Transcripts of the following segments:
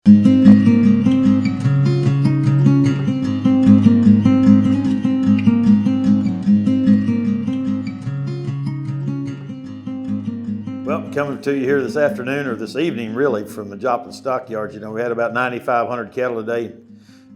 Well, coming to you here this afternoon, or this evening really, from the Joplin Stockyards. We had about 9,500 cattle today.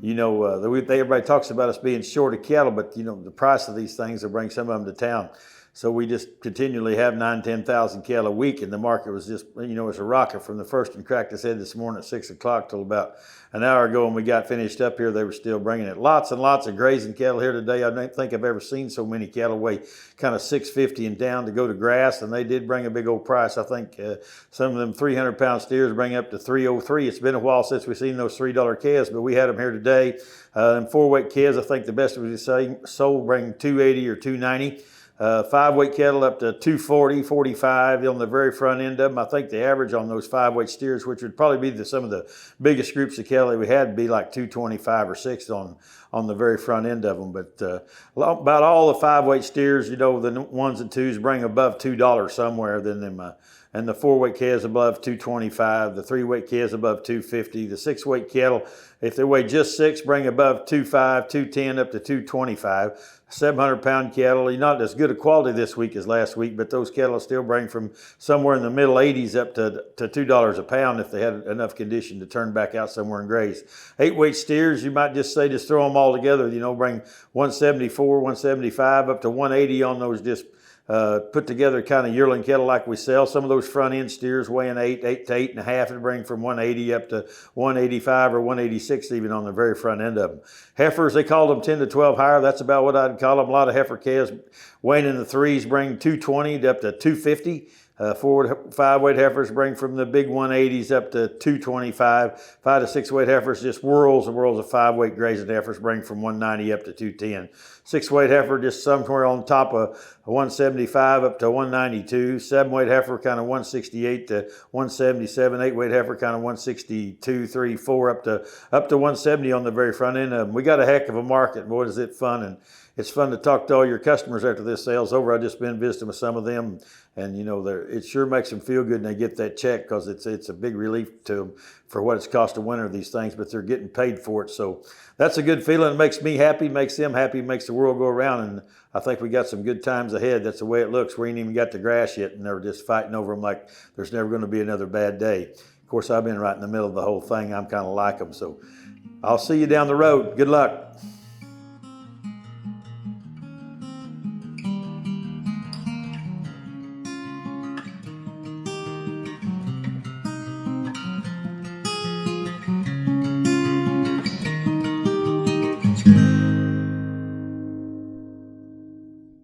Everybody talks about us being short of cattle, but the price of these things will bring some of them to town. So we just continually have 10,000 cattle a week, and the market was just, it's a rocket from the first and cracked its head this morning at 6 o'clock till about an hour ago when we got finished up here. They were still bringing it. Lots and lots of grazing cattle here today. I don't think I've ever seen so many cattle weigh kind of 650 and down to go to grass, and they did bring a big old price. I think some of them 300-pound steers bring up to 303. It's been a while since we've seen those $3 calves, but we had them here today. And 4-weight calves, I think the best we say sold bring 280 or 290. 5-weight cattle up to 240, 45 on the very front end of them. I think the average on those 5-weight steers, which would probably be some of the biggest groups of cattle that we had, would be like 225 or 6 on the very front end of them. But about all the 5-weight steers, the 1s and 2s bring above $2 somewhere. Then them, and the 4-weight calves above 225, the 3-weight calves above 250, the 6-weight cattle, if they weigh just 6, bring above 25, 210 up to 225. 700-pound cattle, not as good a quality this week as last week, but those cattle still bring from somewhere in the middle 80s up to $2 a pound if they had enough condition to turn back out somewhere and graze. 8-weight steers, you might just say just throw them all together, bring 174, 175 up to 180 on those just put together kind of yearling cattle like we sell. Some of those front end steers weighing 8 to 8.5 and bring from 180 up to 185 or 186 even on the very front end of them. Heifers, they call them 10 to 12 higher. That's about what I'd call them. A lot of heifer calves weighing in the 3s bring 220 up to 250. 5-weight heifers bring from the big 180s up to 225. 5 to 6-weight heifers, just whirls and whirls of 5-weight grazing heifers bring from 190 up to 210. 6-weight heifer just somewhere on top of 175 up to 192. 7-weight heifer kind of 168 to 177. 8-weight heifer kind of 162, 3, 4 up to 170 on the very front end of them. We got a heck of a market. Boy, is it fun. And it's fun to talk to all your customers after this sale's over. I've just been visiting with some of them, and it sure makes them feel good when they get that check, because it's a big relief to them for what it's cost to winter these things, but they're getting paid for it. So that's a good feeling. It makes me happy, makes them happy, makes the world go around, and I think we got some good times ahead. That's the way it looks. We ain't even got the grass yet, and they're just fighting over them like there's never going to be another bad day. Of course, I've been right in the middle of the whole thing. I'm kind of like them. So I'll see you down the road. Good luck.